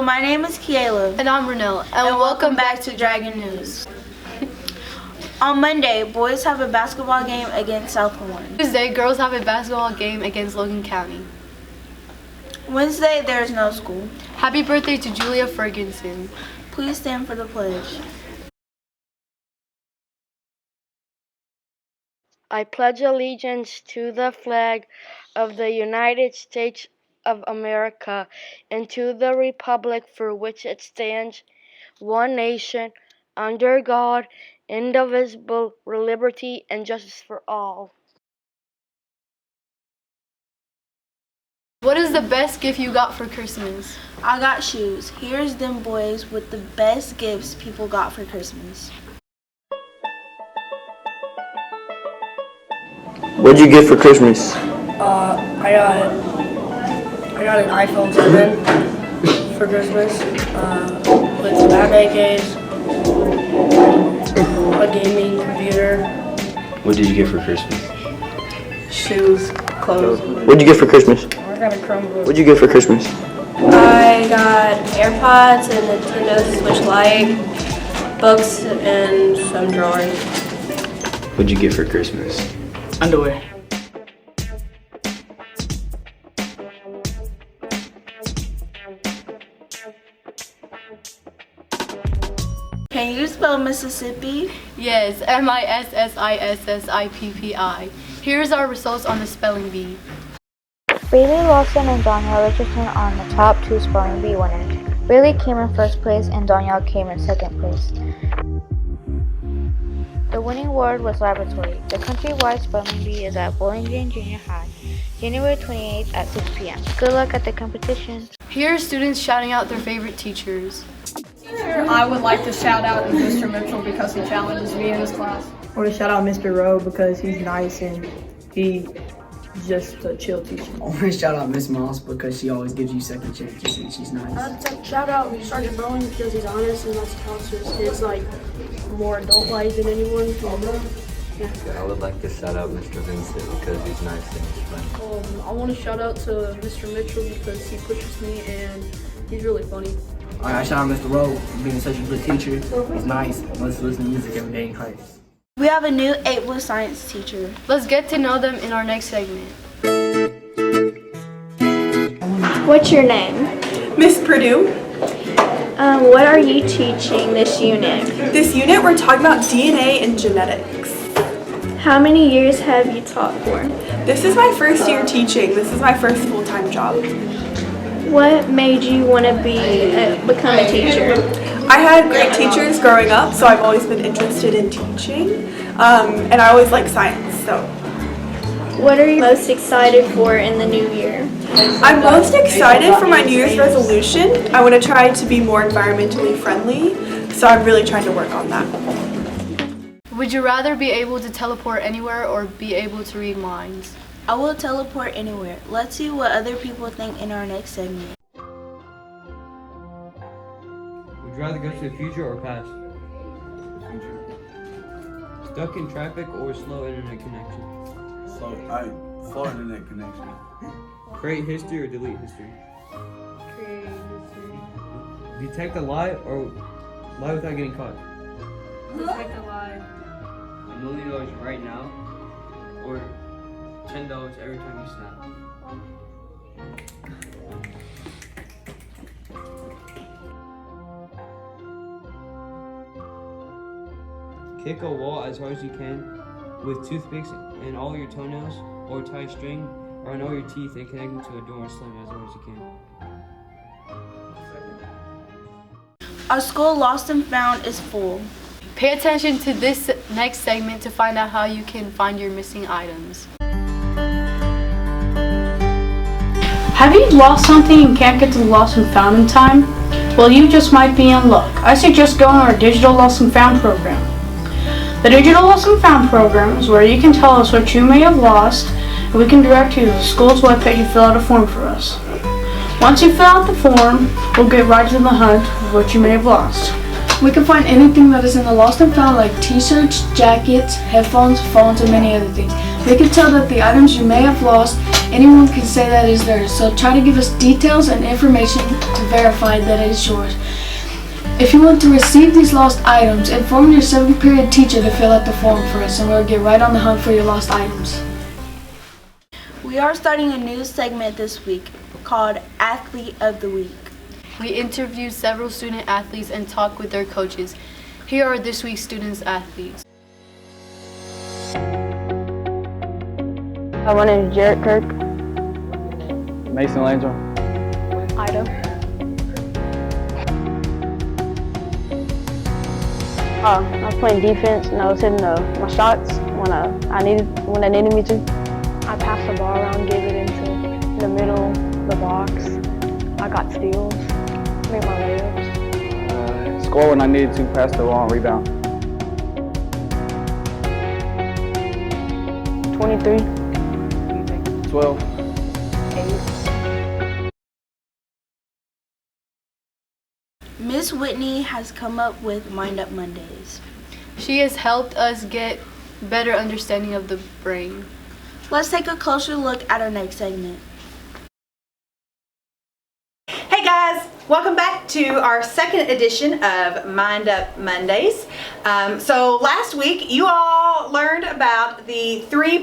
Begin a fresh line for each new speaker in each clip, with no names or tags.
my name is Kiela.
And I'm Renelle.
And welcome back to Dragon News. On Monday, boys have a basketball game against South Horn.
Tuesday, girls have a basketball game against Logan County.
Wednesday, there is no school.
Happy birthday to Julia Ferguson.
Please stand for the pledge.
I pledge allegiance to the flag of the United States of America and to the republic for which it stands, one nation, under God, indivisible, with liberty and justice for all.
What is the best gift you got for Christmas?
I got shoes. Here's them boys with the best gifts people got for Christmas.
What'd you get for Christmas?
I got an iPhone 7 for Christmas with some birthday case, a gaming computer.
What did you get for Christmas?
Shoes, clothes.
What'd you get for Christmas?
I got a Chromebook.
What'd you get for Christmas?
I got AirPods and Nintendo Switch Lite, books, and some drawers.
What'd you get for Christmas?
Underwear.
Can you spell Mississippi?
Yes, Mississippi. Here's our results on the spelling bee.
Bailey Lawson and Danielle Richardson are the top two spelling bee winners. Bailey came in first place and Danielle came in second place. The winning word was laboratory. The countrywide spelling bee is at Bowling Green Junior High, January 28th at 6 p.m. Good luck at the competition.
Here are students shouting out their favorite teachers.
I would like to shout out Mr. Mitchell because he challenges me in his class.
I want to shout out Mr. Rowe because he's nice and he's just a chill teacher.
I want to shout out Miss Moss because she always gives you second chances and she's nice.
Shout out Sergeant Bowen because he's honest and lots of talks to his kids like more adult-like than anyone.
I would like to shout out Mr. Vincent because he's nice and he's funny.
I want to shout out to Mr. Mitchell because he pushes me and he's really funny.
I shout out Mr. Rowe for being such a good teacher. He's nice and lets us listen to music every day in class.
We have a new 8 Blue science teacher.
Let's get to know them in our next segment.
What's your name?
Miss Purdue.
What are you teaching this unit?
This unit we're talking about DNA and genetics.
How many years have you taught for?
This is my first year teaching. This is my first full-time job.
What made you want to become a teacher?
I had great teachers growing up, so I've always been interested in teaching, and I always like science. So,
what are you most excited for in the new year?
I'm most excited for my New Year's resolution. I want to try to be more environmentally friendly, so I'm really trying to work on that.
Would you rather be able to teleport anywhere or be able to read minds?
I will teleport anywhere. Let's see what other people think in our next segment.
Would you rather go to the future or past?
Future.
Stuck in traffic or slow internet connection?
Slow internet connection.
Create history or delete history?
Create history.
Detect a lie or lie without getting caught?
Detect a lie.
$1 million right now or $10 every time you snap? Kick a wall as hard as you can with toothpicks and all your toenails, or tie string around all your teeth and connect them to a door and sling as hard as you can.
Our school Lost and Found is full.
Pay attention to this next segment to find out how you can find your missing items.
Have you lost something and can't get to the Lost and Found in time? Well, you just might be in luck. I suggest going to our Digital Lost and Found program. The Digital Lost and Found program is where you can tell us what you may have lost, and we can direct you to the school's webpage to fill out a form for us. Once you fill out the form, we'll get right to the hunt of what you may have lost.
We can find anything that is in the Lost and Found, like t-shirts, jackets, headphones, phones, and many other things. We can tell that the items you may have lost anyone can say that is theirs. So try to give us details and information to verify that it is yours. If you want to receive these lost items, inform your 7th period teacher to fill out the form for us, and we'll get right on the hunt for your lost items.
We are starting a new segment this week called Athlete of the Week.
We interviewed several student athletes and talked with their coaches. Here are this week's students athletes.
My name is Jared Kirk.
Mason Langell.
Ida. I was playing defense and I was hitting my shots when they needed me to. I passed the ball around, gave it into the middle, the box. I got steals, made my layups.
Score when I needed to, pass the ball and rebound.
23.
12.
8.
Miss Whitney has come up with Mind Up Mondays.
She has helped us get better understanding of the brain.
Let's take a closer look at our next segment.
Hey guys, welcome back to our second edition of Mind Up Mondays. So last week you all learned about the three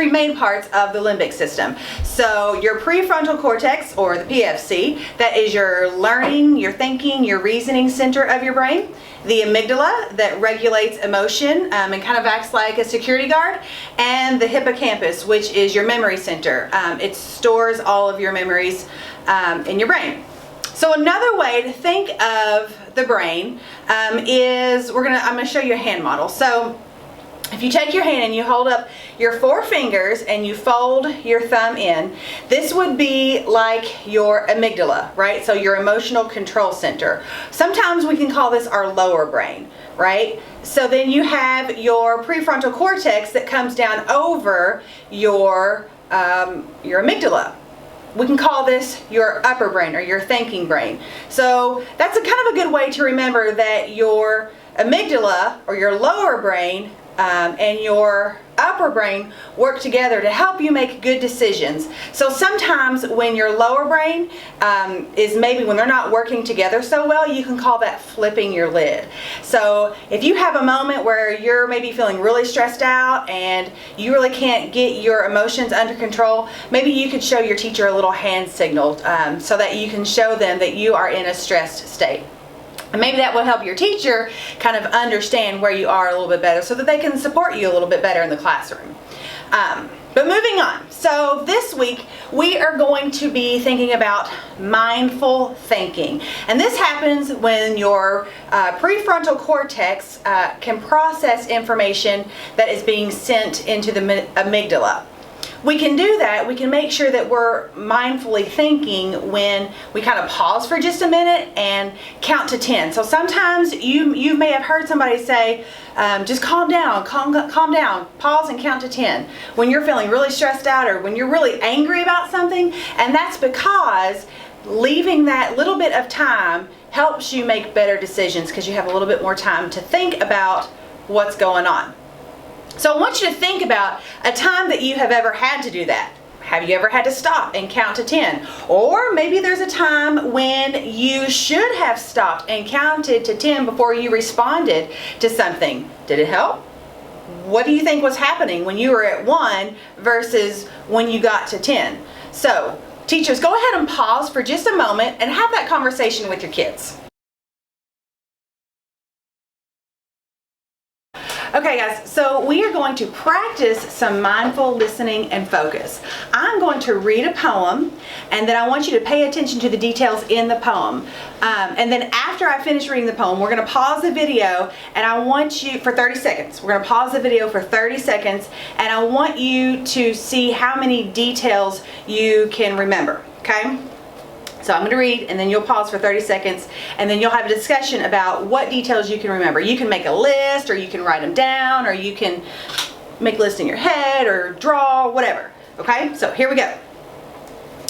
main parts of the limbic system. So your prefrontal cortex, or the PFC, that is your learning, your thinking, your reasoning center of your brain. The amygdala, that regulates emotion and kind of acts like a security guard. And the hippocampus, which is your memory center. It stores all of your memories in your brain. So another way to think of the brain is I'm going to show you a hand model. So if you take your hand and you hold up your 4 fingers and you fold your thumb in, this would be like your amygdala, right? So your emotional control center. Sometimes we can call this our lower brain, right? So then you have your prefrontal cortex that comes down over your amygdala. We can call this your upper brain or your thinking brain. So that's a kind of a good way to remember that your amygdala or your lower brain and your upper brain work together to help you make good decisions. So sometimes when your lower brain is maybe when they're not working together so well, you can call that flipping your lid. So if you have a moment where you're maybe feeling really stressed out and you really can't get your emotions under control, maybe you could show your teacher a little hand signal so that you can show them that you are in a stressed state. And maybe that will help your teacher kind of understand where you are a little bit better so that they can support you a little bit better in the classroom. But moving on, so this week we are going to be thinking about mindful thinking. And this happens when your prefrontal cortex can process information that is being sent into the amygdala. We can do that. We can make sure that we're mindfully thinking when we kind of pause for just a minute and count to 10. So sometimes you may have heard somebody say, just calm down, calm down, pause and count to 10 when you're feeling really stressed out or when you're really angry about something. And that's because leaving that little bit of time helps you make better decisions because you have a little bit more time to think about what's going on. So I want you to think about a time that you have ever had to do that. Have you ever had to stop and count to 10? Or maybe there's a time when you should have stopped and counted to 10 before you responded to something. Did it help? What do you think was happening when you were at 1 versus when you got to 10? So, teachers, go ahead and pause for just a moment and have that conversation with your kids. Okay guys, so we are going to practice some mindful listening and focus. I'm going to read a poem and then I want you to pay attention to the details in the poem. And then after I finish reading the poem, we're going to pause the video and I want you, for 30 seconds, we're going to pause the video for 30 seconds and I want you to see how many details you can remember, okay? So I'm going to read and then you'll pause for 30 seconds and then you'll have a discussion about what details you can remember. You can make a list or you can write them down or you can make a list in your head or draw, whatever. Okay, so here we go.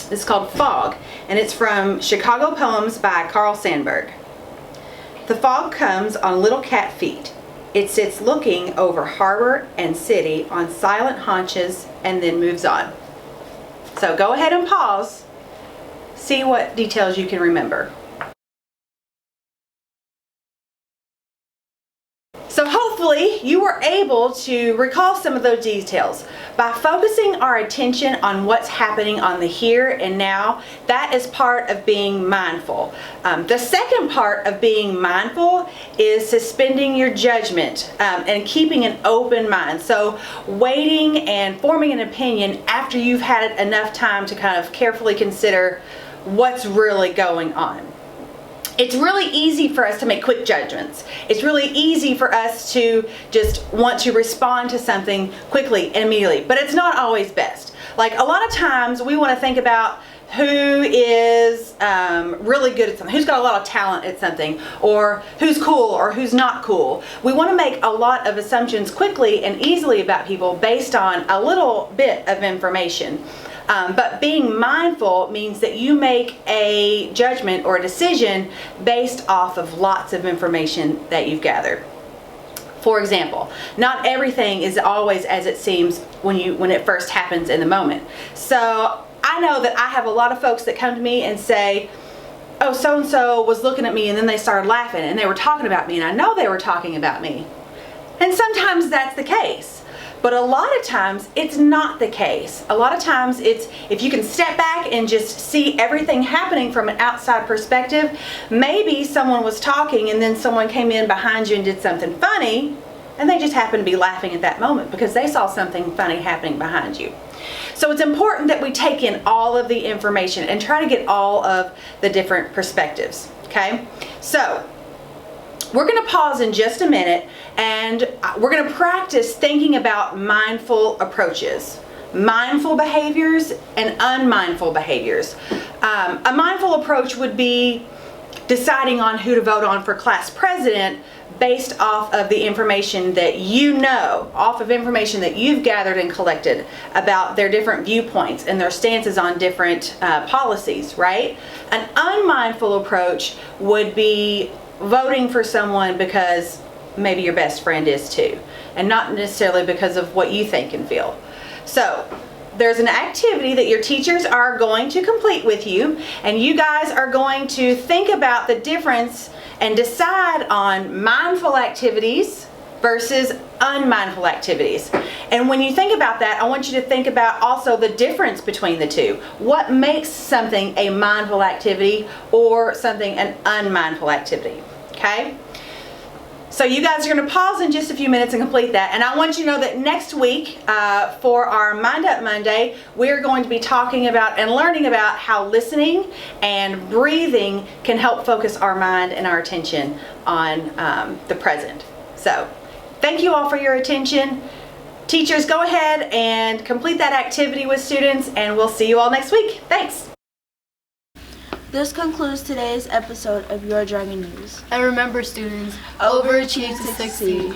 This is called Fog and it's from Chicago Poems by Carl Sandburg. The fog comes on little cat feet. It sits looking over harbor and city on silent haunches and then moves on. So go ahead and pause. See what details you can remember. So hopefully you were able to recall some of those details. By focusing our attention on what's happening on the here and now, that is part of being mindful. The second part of being mindful is suspending your judgment and keeping an open mind. So waiting and forming an opinion after you've had enough time to kind of carefully consider what's really going on. It's really easy for us to make quick judgments. It's really easy for us to just want to respond to something quickly and immediately, but it's not always best. Like a lot of times we want to think about who is really good at something, who's got a lot of talent at something, or who's cool or who's not cool. We want to make a lot of assumptions quickly and easily about people based on a little bit of information. But being mindful means that you make a judgment or a decision based off of lots of information that you've gathered. For example, not everything is always as it seems when it first happens in the moment. So I know that I have a lot of folks that come to me and say, oh, so-and-so was looking at me and then they started laughing and they were talking about me and I know they were talking about me. And sometimes that's the case. But a lot of times it's not the case. A lot of times it's, if you can step back and just see everything happening from an outside perspective, maybe someone was talking and then someone came in behind you and did something funny and they just happened to be laughing at that moment because they saw something funny happening behind you. So it's important that we take in all of the information and try to get all of the different perspectives, okay? So we're going to pause in just a minute and we're going to practice thinking about mindful approaches, mindful behaviors and unmindful behaviors. A mindful approach would be deciding on who to vote on for class president based off of the information that you know, off of information that you've gathered and collected about their different viewpoints and their stances on different policies, right? An unmindful approach would be voting for someone because maybe your best friend is too, and not necessarily because of what you think and feel. So there's an activity that your teachers are going to complete with you, and you guys are going to think about the difference and decide on mindful activities versus unmindful activities. And when you think about that, I want you to think about also the difference between the two. What makes something a mindful activity or something an unmindful activity, okay? So you guys are going to pause in just a few minutes and complete that. And I want you to know that next week for our Mind Up Monday, we're going to be talking about and learning about how listening and breathing can help focus our mind and our attention on the present. So thank you all for your attention. Teachers, go ahead and complete that activity with students, and we'll see you all next week. Thanks.
This concludes today's episode of Your Dragon News.
And remember, students, overachieve to succeed.